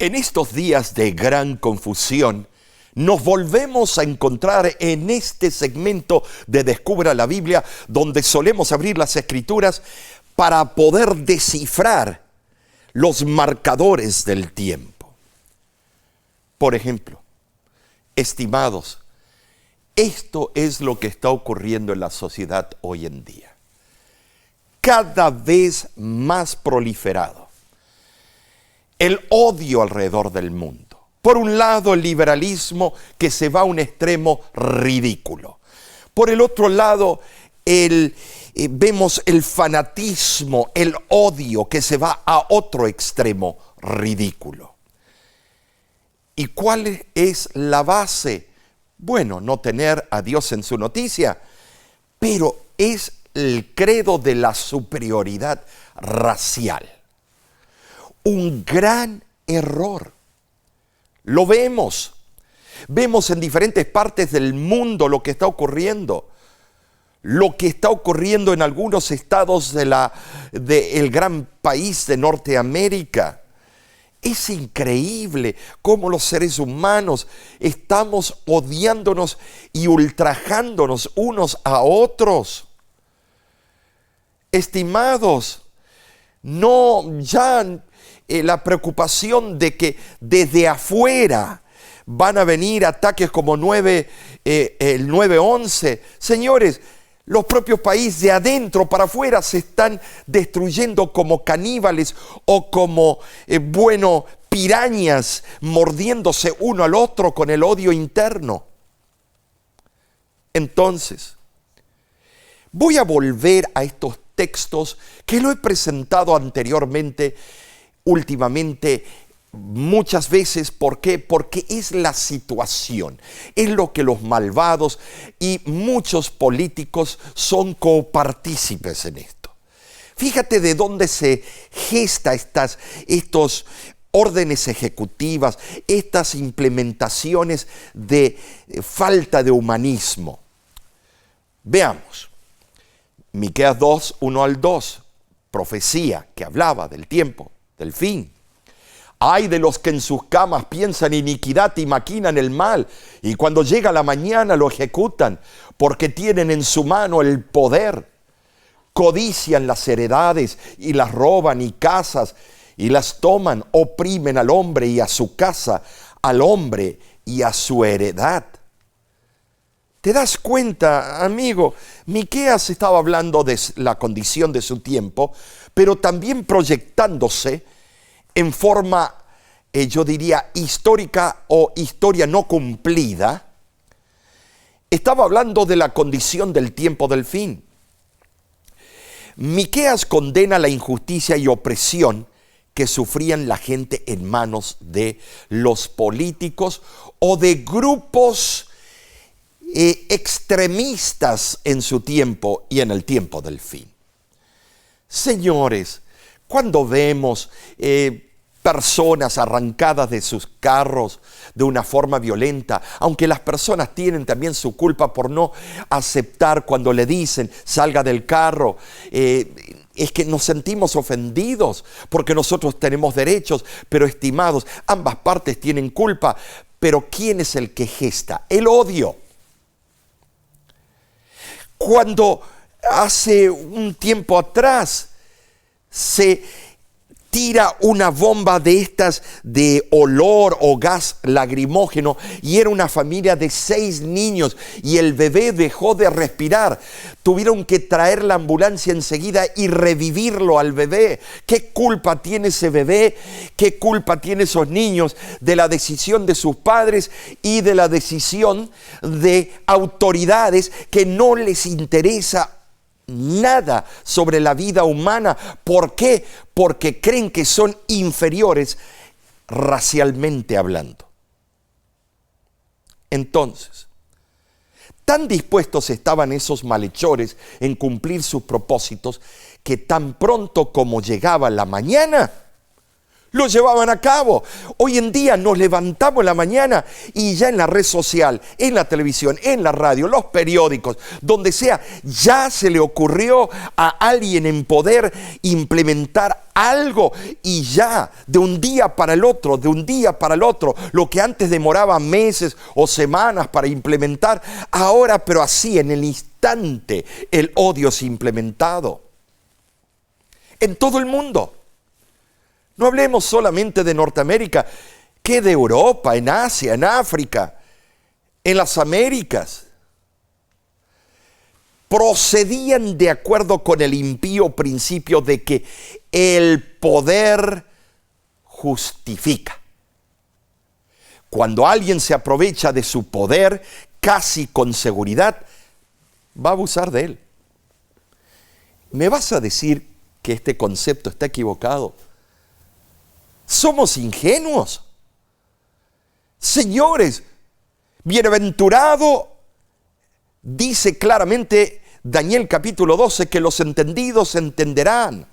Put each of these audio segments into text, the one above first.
En estos días de gran confusión, nos volvemos a encontrar en este segmento de Descubra la Biblia, donde solemos abrir las Escrituras para poder descifrar los marcadores del tiempo. Por ejemplo, estimados, esto es lo que está ocurriendo en la sociedad hoy en día. Cada vez más proliferado el odio alrededor del mundo. Por un lado, el liberalismo que se va a un extremo ridículo. Por el otro lado, vemos el fanatismo, el odio que se va a otro extremo ridículo. ¿Y cuál es la base? Bueno, no tener a Dios en su noticia, pero es el credo de la superioridad racial. Un gran error. Lo vemos. Vemos en diferentes partes del mundo lo que está ocurriendo. Lo que está ocurriendo en algunos estados del gran país de Norteamérica. Es increíble cómo los seres humanos estamos odiándonos y ultrajándonos unos a otros. Estimados, la preocupación de que desde afuera van a venir ataques como el 9/11. Señores, los propios países de adentro para afuera se están destruyendo como caníbales o como, pirañas mordiéndose uno al otro con el odio interno. Entonces, voy a volver a estos textos que lo he presentado anteriormente, últimamente, muchas veces. ¿Por qué? Porque es la situación, es lo que los malvados y muchos políticos son copartícipes en esto. Fíjate de dónde se gesta estos órdenes ejecutivas, estas implementaciones de falta de humanismo. Veamos, Miqueas 2, 1 al 2, profecía que hablaba del tiempo, del fin. Ay de los que en sus camas piensan iniquidad y maquinan el mal, y cuando llega la mañana lo ejecutan, porque tienen en su mano el poder. Codician las heredades y las roban, y casas, y las toman, oprimen al hombre y a su casa, al hombre y a su heredad. ¿Te das cuenta, amigo? Miqueas estaba hablando de la condición de su tiempo, pero también proyectándose en forma, yo diría, histórica o historia no cumplida. Estaba hablando de la condición del tiempo del fin. Miqueas condena la injusticia y opresión que sufrían la gente en manos de los políticos o de grupos extremistas en su tiempo y en el tiempo del fin. Señores, cuando vemos personas arrancadas de sus carros de una forma violenta, aunque las personas tienen también su culpa por no aceptar cuando le dicen salga del carro, es que nos sentimos ofendidos porque nosotros tenemos derechos, pero estimados, ambas partes tienen culpa. Pero ¿quién es el que gesta el odio? Cuando hace un tiempo atrás se tira una bomba de estas de olor o gas lacrimógeno y era una familia de 6 niños y el bebé dejó de respirar. Tuvieron que traer la ambulancia enseguida y revivirlo al bebé. ¿Qué culpa tiene ese bebé? ¿Qué culpa tienen esos niños de la decisión de sus padres y de la decisión de autoridades que no les interesa nada sobre la vida humana? ¿Por qué? Porque creen que son inferiores racialmente hablando. Entonces, tan dispuestos estaban esos malhechores en cumplir sus propósitos que tan pronto como llegaba la mañana, lo llevaban a cabo. Hoy en día nos levantamos en la mañana y ya en la red social, en la televisión, en la radio, los periódicos, donde sea, ya se le ocurrió a alguien en poder implementar algo y ya, de un día para el otro, lo que antes demoraba meses o semanas para implementar, ahora, pero así, en el instante, el odio es implementado. En todo el mundo. No hablemos solamente de Norteamérica, que de Europa, en Asia, en África, en las Américas. Procedían de acuerdo con el impío principio de que el poder justifica. Cuando alguien se aprovecha de su poder, casi con seguridad, va a abusar de él. ¿Me vas a decir que este concepto está equivocado? Somos ingenuos. Señores, bienaventurado, dice claramente Daniel capítulo 12, que los entendidos entenderán.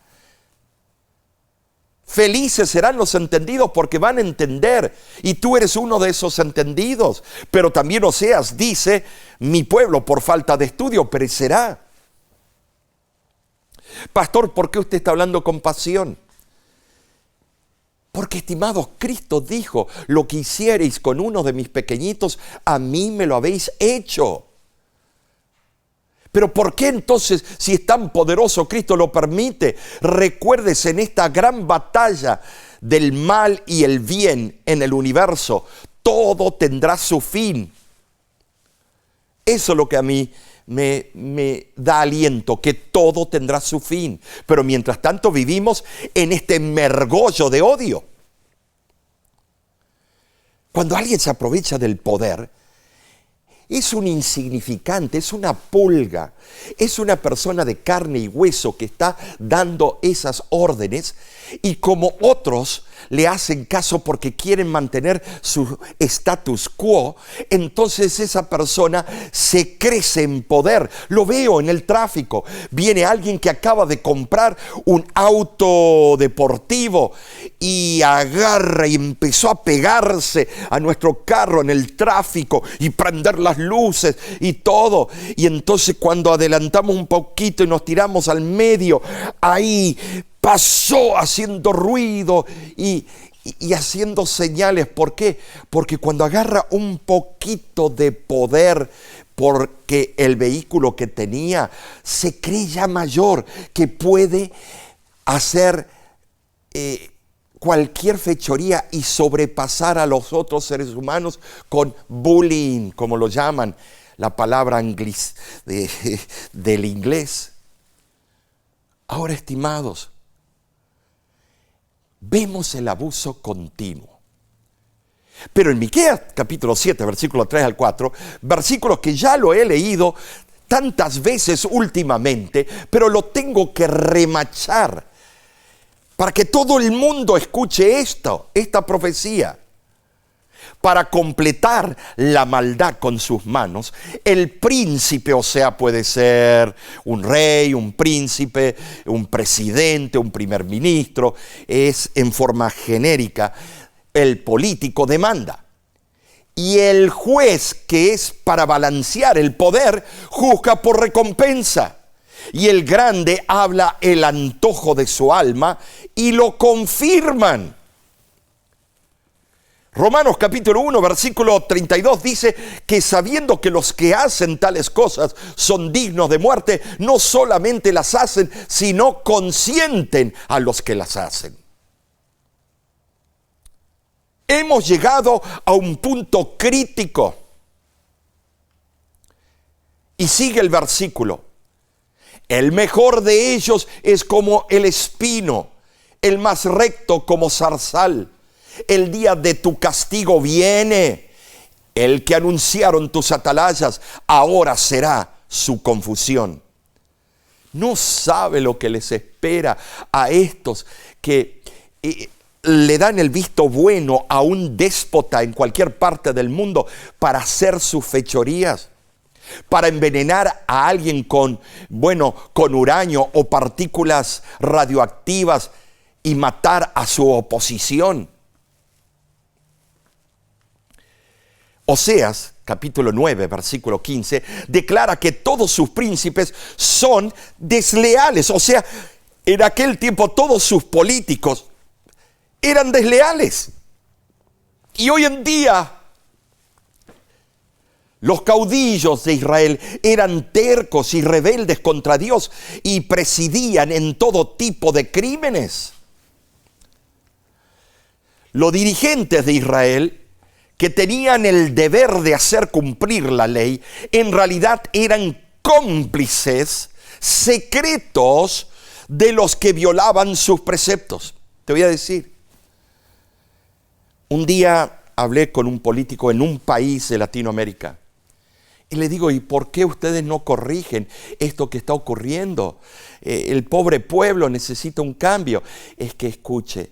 Felices serán los entendidos porque van a entender. Y tú eres uno de esos entendidos. Pero también Oseas dice, mi pueblo por falta de estudio perecerá. Pastor, ¿por qué usted está hablando con pasión? Porque, estimados, Cristo dijo, lo que hiciereis con uno de mis pequeñitos, a mí me lo habéis hecho. Pero ¿por qué entonces, si es tan poderoso, Cristo lo permite? Recuérdese, en esta gran batalla del mal y el bien en el universo, todo tendrá su fin. Eso es lo que a mí me da aliento, que todo tendrá su fin. Pero mientras tanto vivimos en este mergollo de odio. Cuando alguien se aprovecha del poder, es un insignificante, es una pulga, es una persona de carne y hueso que está dando esas órdenes y como otros le hacen caso porque quieren mantener su status quo, entonces esa persona se crece en poder. Lo veo en el tráfico. Viene alguien que acaba de comprar un auto deportivo y agarra y empezó a pegarse a nuestro carro en el tráfico y prender las luces y todo. Y entonces cuando adelantamos un poquito y nos tiramos al medio, ahí pasó haciendo ruido y haciendo señales. ¿Por qué? Porque cuando agarra un poquito de poder, porque el vehículo que tenía se cree ya mayor, que puede hacer cualquier fechoría y sobrepasar a los otros seres humanos con bullying, como lo llaman, la palabra del inglés. Ahora, estimados, vemos el abuso continuo. Pero en Miqueas capítulo 7, versículos 3 al 4, versículos que ya lo he leído tantas veces últimamente, pero lo tengo que remachar para que todo el mundo escuche esta profecía. Para completar la maldad con sus manos, el príncipe, o sea, puede ser un rey, un príncipe, un presidente, un primer ministro, es en forma genérica, el político demanda. Y el juez, que es para balancear el poder, juzga por recompensa. Y el grande habla el antojo de su alma y lo confirman. Romanos capítulo 1, versículo 32 dice que sabiendo que los que hacen tales cosas son dignos de muerte, no solamente las hacen, sino consienten a los que las hacen. Hemos llegado a un punto crítico. Y sigue el versículo. El mejor de ellos es como el espino, el más recto como zarzal. El día de tu castigo viene. El que anunciaron tus atalayas, ahora será su confusión. No sabe lo que les espera a estos que le dan el visto bueno a un déspota en cualquier parte del mundo para hacer sus fechorías, para envenenar a alguien con uranio o partículas radioactivas y matar a su oposición. Oseas, capítulo 9, versículo 15, declara que todos sus príncipes son desleales. O sea, en aquel tiempo todos sus políticos eran desleales. Y hoy en día los caudillos de Israel eran tercos y rebeldes contra Dios y presidían en todo tipo de crímenes. Los dirigentes de Israel, que tenían el deber de hacer cumplir la ley, en realidad eran cómplices secretos de los que violaban sus preceptos. Te voy a decir, un día hablé con un político en un país de Latinoamérica y le digo, ¿y por qué ustedes no corrigen esto que está ocurriendo? El pobre pueblo necesita un cambio. Es que escuche,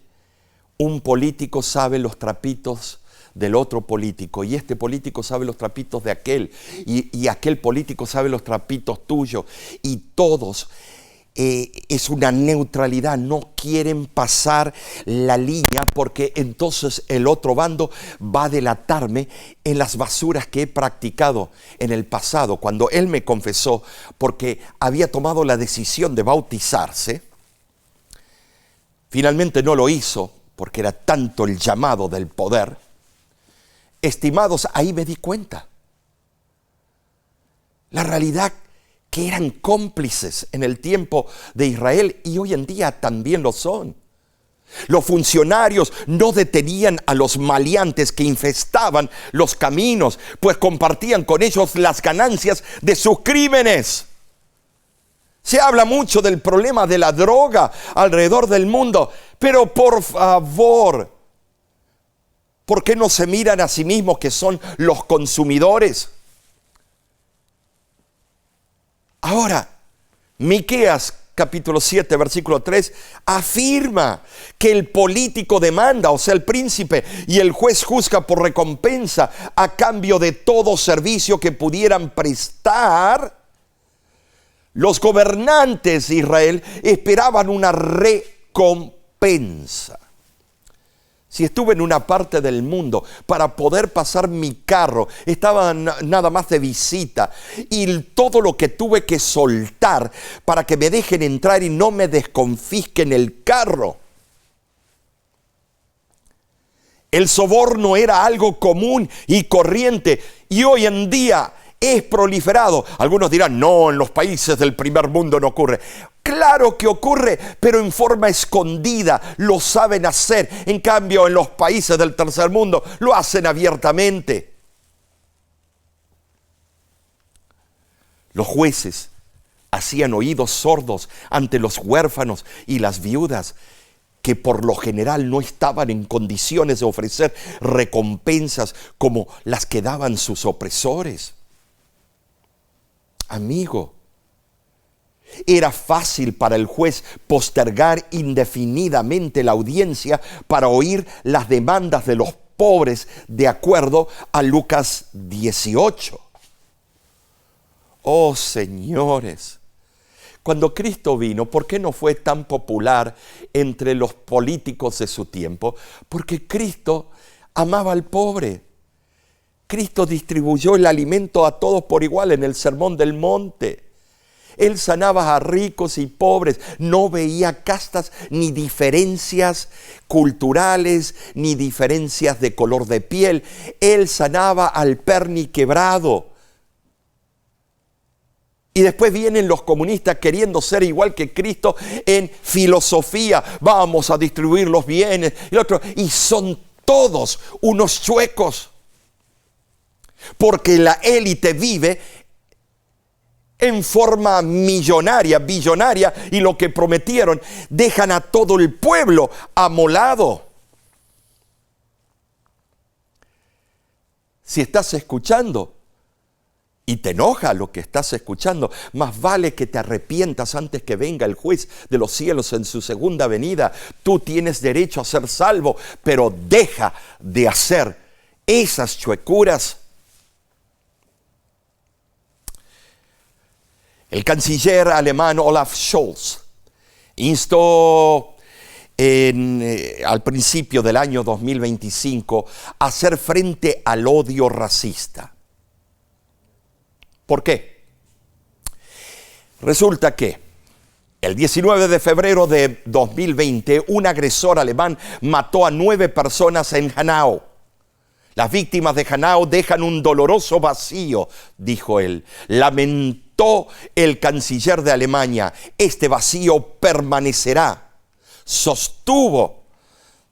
un político sabe los trapitos del otro político, y este político sabe los trapitos de aquel, y aquel político sabe los trapitos tuyos, y todos es una neutralidad, no quieren pasar la línea porque entonces el otro bando va a delatarme en las basuras que he practicado en el pasado. Cuando él me confesó, porque había tomado la decisión de bautizarse, finalmente no lo hizo porque era tanto el llamado del poder. Estimados, ahí me di cuenta. La realidad que eran cómplices en el tiempo de Israel y hoy en día también lo son. Los funcionarios no detenían a los maleantes que infestaban los caminos, pues compartían con ellos las ganancias de sus crímenes. Se habla mucho del problema de la droga alrededor del mundo, pero por favor, ¿por qué no se miran a sí mismos que son los consumidores? Ahora, Miqueas capítulo 7, versículo 3, afirma que el político demanda, o sea, el príncipe, y el juez juzga por recompensa a cambio de todo servicio que pudieran prestar. Los gobernantes de Israel esperaban una recompensa. Si estuve en una parte del mundo para poder pasar mi carro, estaba nada más de visita, y todo lo que tuve que soltar para que me dejen entrar y no me desconfisquen el carro. El soborno era algo común y corriente, y hoy en día es proliferado. Algunos dirán, no, en los países del primer mundo no ocurre. Claro que ocurre, pero en forma escondida, lo saben hacer. En cambio, en los países del tercer mundo lo hacen abiertamente. Los jueces hacían oídos sordos ante los huérfanos y las viudas, que por lo general no estaban en condiciones de ofrecer recompensas como las que daban sus opresores. Amigo, era fácil para el juez postergar indefinidamente la audiencia para oír las demandas de los pobres, de acuerdo a Lucas 18. Oh, señores, cuando Cristo vino, ¿por qué no fue tan popular entre los políticos de su tiempo? Porque Cristo amaba al pobre. Cristo distribuyó el alimento a todos por igual en el Sermón del Monte. Él sanaba a ricos y pobres, no veía castas ni diferencias culturales, ni diferencias de color de piel. Él sanaba al perniquebrado. Y después vienen los comunistas queriendo ser igual que Cristo en filosofía. Vamos a distribuir los bienes y son todos unos chuecos. Porque la élite vive en forma millonaria, billonaria, y lo que prometieron dejan a todo el pueblo amolado. Si estás escuchando y te enoja lo que estás escuchando, más vale que te arrepientas antes que venga el juez de los cielos en su segunda venida. Tú tienes derecho a ser salvo, pero deja de hacer esas chuecuras. El canciller alemán Olaf Scholz instó al principio del año 2025 hacer frente al odio racista. ¿Por qué? Resulta que el 19 de febrero de 2020, un agresor alemán mató a 9 personas en Hanau. Las víctimas de Hanau dejan un doloroso vacío, dijo él. Lamentó el canciller de Alemania. Este vacío permanecerá. Sostuvo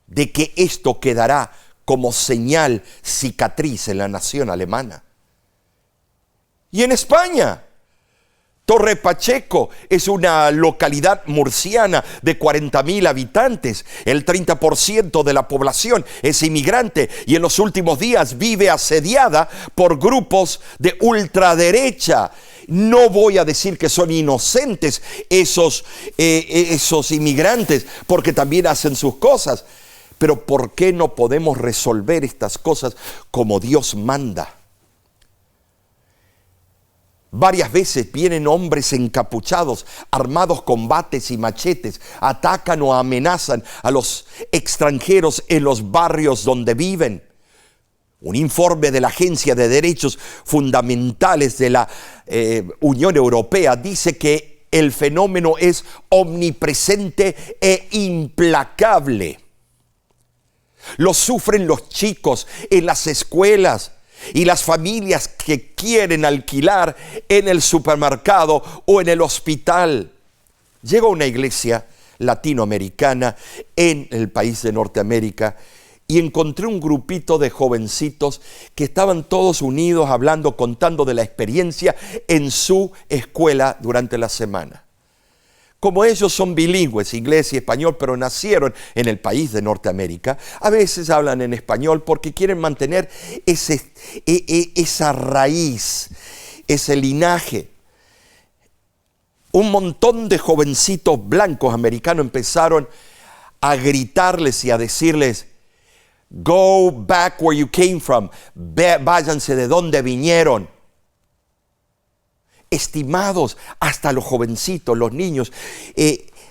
de que esto quedará como señal, cicatriz en la nación alemana. Y en España, Torre Pacheco es una localidad murciana de 40.000 habitantes. El 30% de la población es inmigrante y en los últimos días vive asediada por grupos de ultraderecha. No voy a decir que son inocentes esos inmigrantes, porque también hacen sus cosas. Pero ¿por qué no podemos resolver estas cosas como Dios manda? Varias veces vienen hombres encapuchados, armados con bates y machetes, atacan o amenazan a los extranjeros en los barrios donde viven. Un informe de la Agencia de Derechos Fundamentales de la Unión Europea dice que el fenómeno es omnipresente e implacable. Lo sufren los chicos en las escuelas y las familias que quieren alquilar en el supermercado o en el hospital. Llego a una iglesia latinoamericana en el país de Norteamérica y encontré un grupito de jovencitos que estaban todos unidos hablando, contando de la experiencia en su escuela durante la semana. Como ellos son bilingües, inglés y español, pero nacieron en el país de Norteamérica, a veces hablan en español porque quieren mantener esa raíz, ese linaje. Un montón de jovencitos blancos americanos empezaron a gritarles y a decirles: "Go back where you came from", váyanse de donde vinieron. Estimados, hasta los jovencitos, los niños,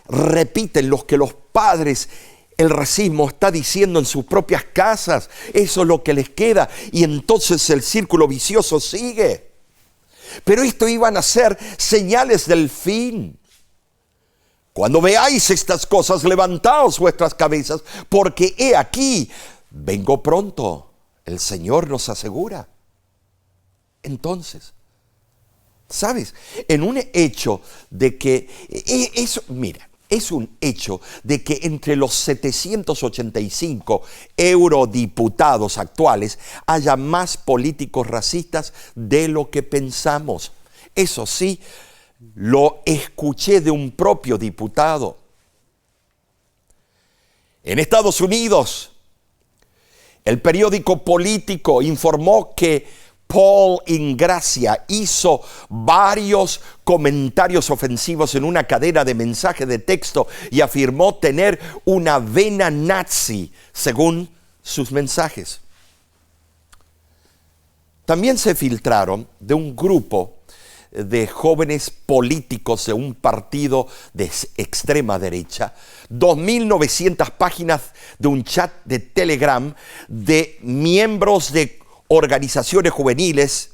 repiten lo que los padres, el racismo está diciendo en sus propias casas. Eso es lo que les queda y entonces el círculo vicioso sigue. Pero esto iban a ser señales del fin. Cuando veáis estas cosas, levantaos vuestras cabezas, porque he aquí, vengo pronto. El Señor nos asegura. Entonces, ¿sabes? En un hecho de que, es un hecho de que entre los 785 eurodiputados actuales haya más políticos racistas de lo que pensamos. Eso sí, lo escuché de un propio diputado. En Estados Unidos, el periódico Político informó que Paul Ingracia hizo varios comentarios ofensivos en una cadena de mensajes de texto y afirmó tener una vena nazi según sus mensajes. También se filtraron de un grupo de jóvenes políticos de un partido de extrema derecha 2.900 páginas de un chat de Telegram de miembros de organizaciones juveniles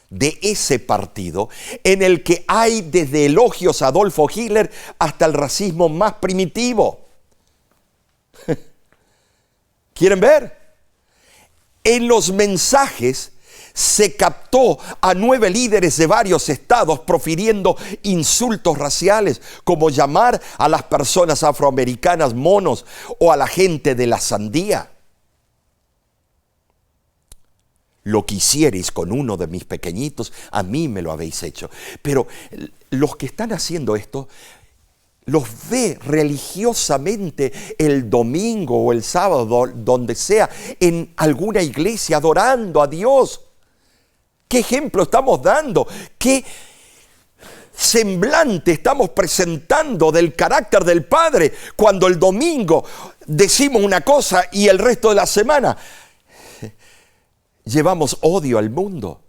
de ese partido, en el que hay desde elogios a Adolfo Hitler hasta el racismo más primitivo. ¿Quieren ver? En los mensajes se captó a 9 líderes de varios estados profiriendo insultos raciales, como llamar a las personas afroamericanas monos o a la gente de la sandía. Lo que hicierais con uno de mis pequeñitos, a mí me lo habéis hecho. Pero los que están haciendo esto, los ve religiosamente el domingo o el sábado, donde sea, en alguna iglesia adorando a Dios. ¿Qué ejemplo estamos dando? ¿Qué semblante estamos presentando del carácter del Padre cuando el domingo decimos una cosa y el resto de la semana llevamos odio al mundo?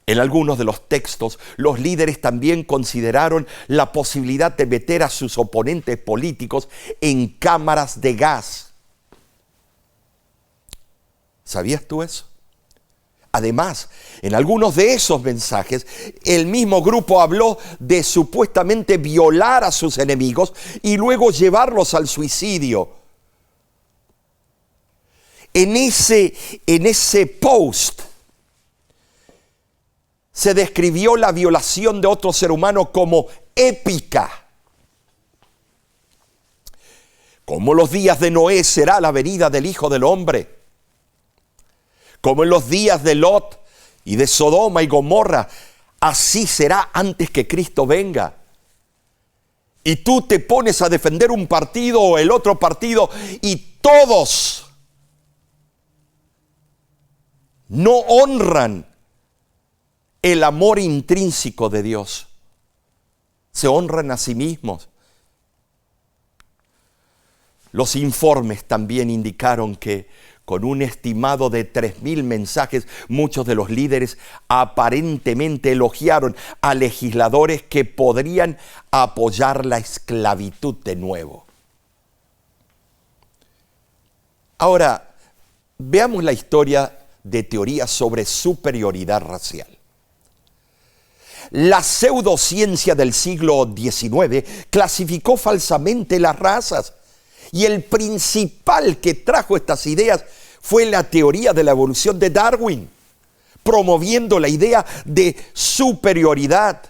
En algunos de los textos, los líderes también consideraron la posibilidad de meter a sus oponentes políticos en cámaras de gas. ¿Sabías tú eso? Además, en algunos de esos mensajes, el mismo grupo habló de supuestamente violar a sus enemigos y luego llevarlos al suicidio. En ese post se describió la violación de otro ser humano como épica. Como los días de Noé será la venida del Hijo del Hombre. Como en los días de Lot y de Sodoma y Gomorra, así será antes que Cristo venga. Y tú te pones a defender un partido o el otro partido y todos no honran el amor intrínseco de Dios. Se honran a sí mismos. Los informes también indicaron que con un estimado de 3,000 mensajes, muchos de los líderes aparentemente elogiaron a legisladores que podrían apoyar la esclavitud de nuevo. Ahora, veamos la historia de teorías sobre superioridad racial. La pseudociencia del siglo XIX clasificó falsamente las razas. Y el principal que trajo estas ideas fue la teoría de la evolución de Darwin, promoviendo la idea de superioridad.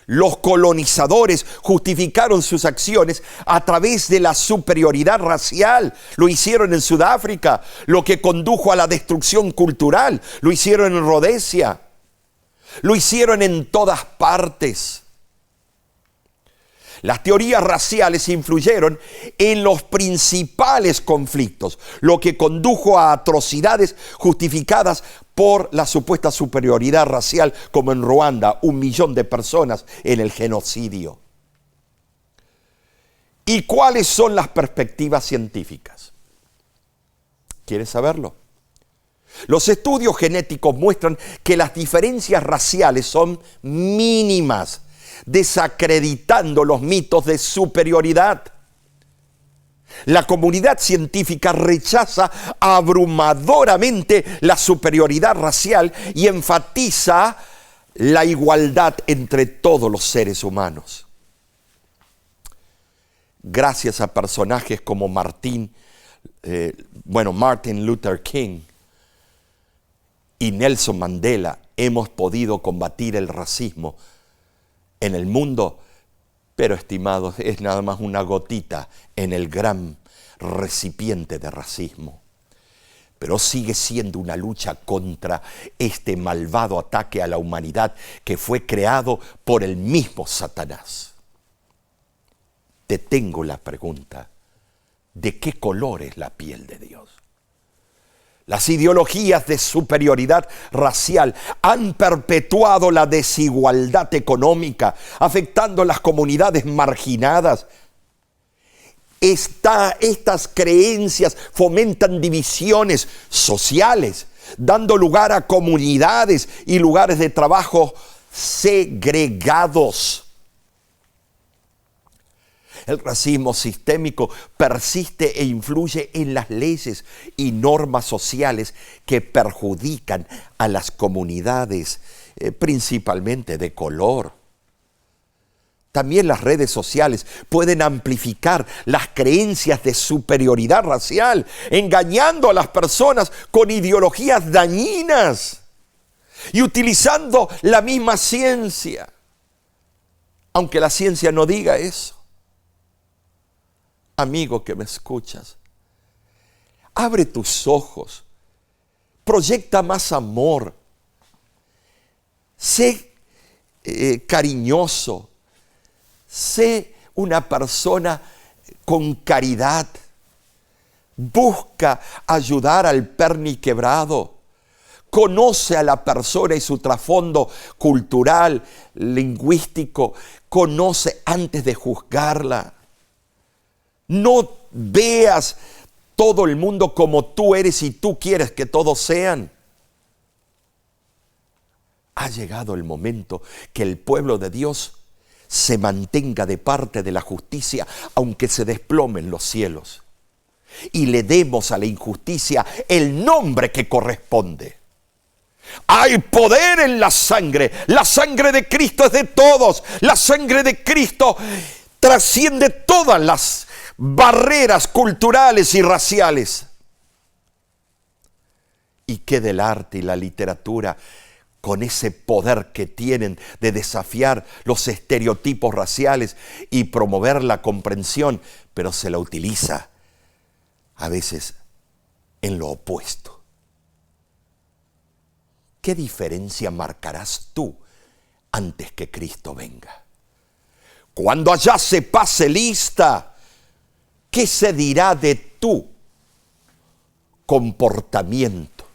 Los colonizadores justificaron sus acciones a través de la superioridad racial. Lo hicieron en Sudáfrica, lo que condujo a la destrucción cultural. Lo hicieron en Rodesia. Lo hicieron en todas partes. Las teorías raciales influyeron en los principales conflictos, lo que condujo a atrocidades justificadas por la supuesta superioridad racial, como en Ruanda, 1 millón de personas en el genocidio. ¿Y cuáles son las perspectivas científicas? ¿Quieres saberlo? Los estudios genéticos muestran que las diferencias raciales son mínimas, desacreditando los mitos de superioridad. La comunidad científica rechaza abrumadoramente la superioridad racial y enfatiza la igualdad entre todos los seres humanos. Gracias a personajes como Martin Luther King y Nelson Mandela, hemos podido combatir el racismo en el mundo, pero estimados, es nada más una gotita en el gran recipiente de racismo. Pero sigue siendo una lucha contra este malvado ataque a la humanidad que fue creado por el mismo Satanás. Te tengo la pregunta: ¿de qué color es la piel de Dios? Las ideologías de superioridad racial han perpetuado la desigualdad económica, afectando a las comunidades marginadas. Estas creencias fomentan divisiones sociales, dando lugar a comunidades y lugares de trabajo segregados. El racismo sistémico persiste e influye en las leyes y normas sociales que perjudican a las comunidades, principalmente de color. También las redes sociales pueden amplificar las creencias de superioridad racial, engañando a las personas con ideologías dañinas y utilizando la misma ciencia, aunque la ciencia no diga eso. Amigo que me escuchas, abre tus ojos, proyecta más amor, sé cariñoso, sé una persona con caridad, busca ayudar al perniquebrado, conoce a la persona y su trasfondo cultural, lingüístico, conoce antes de juzgarla. No veas todo el mundo como tú eres y tú quieres que todos sean. Ha llegado el momento que el pueblo de Dios se mantenga de parte de la justicia, aunque se desplomen los cielos, y le demos a la injusticia el nombre que corresponde. Hay poder en la sangre de Cristo es de todos, la sangre de Cristo trasciende todas las barreras culturales y raciales. Y que del arte y la literatura, con ese poder que tienen de desafiar los estereotipos raciales y promover la comprensión, pero se la utiliza a veces en lo opuesto. ¿Qué diferencia marcarás tú antes que Cristo venga? Cuando allá se pase lista, ¿qué se dirá de tu comportamiento?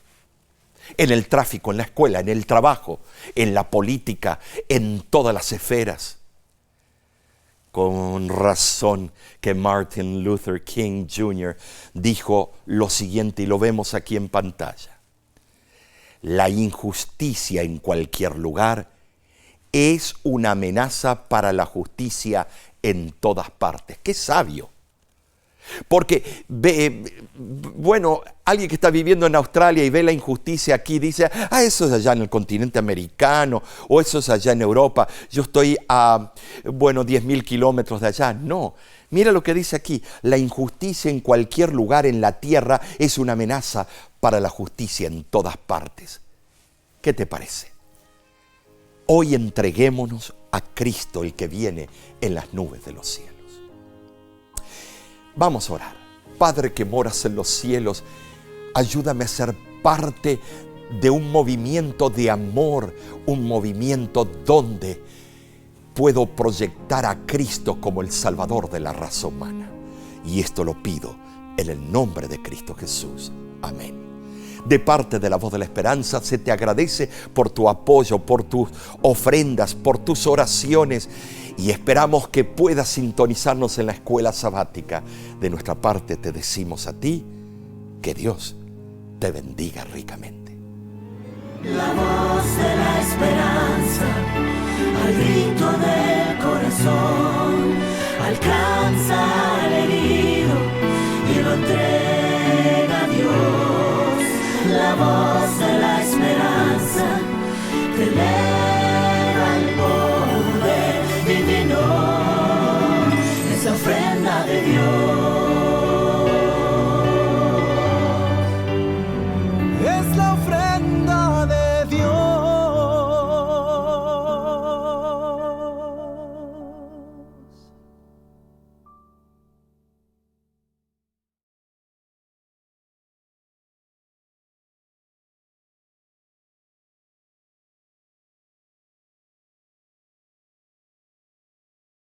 En el tráfico, en la escuela, en el trabajo, en la política, en todas las esferas. Con razón que Martin Luther King Jr. dijo lo siguiente, y lo vemos aquí en pantalla. La injusticia en cualquier lugar es una amenaza para la justicia en todas partes. ¡Qué sabio! Porque, alguien que está viviendo en Australia y ve la injusticia aquí dice, eso es allá en el continente americano, o eso es allá en Europa, yo estoy a, 10.000 kilómetros de allá. No, mira lo que dice aquí, la injusticia en cualquier lugar en la tierra es una amenaza para la justicia en todas partes. ¿Qué te parece? Hoy entreguémonos a Cristo, el que viene en las nubes de los cielos. Vamos a orar. Padre que moras en los cielos, ayúdame a ser parte de un movimiento de amor, un movimiento donde puedo proyectar a Cristo como el Salvador de la raza humana. Y esto lo pido en el nombre de Cristo Jesús. Amén. De parte de la Voz de la Esperanza, se te agradece por tu apoyo, por tus ofrendas, por tus oraciones, y esperamos que puedas sintonizarnos en la escuela sabática. De nuestra parte te decimos a ti, que Dios te bendiga ricamente. La voz de la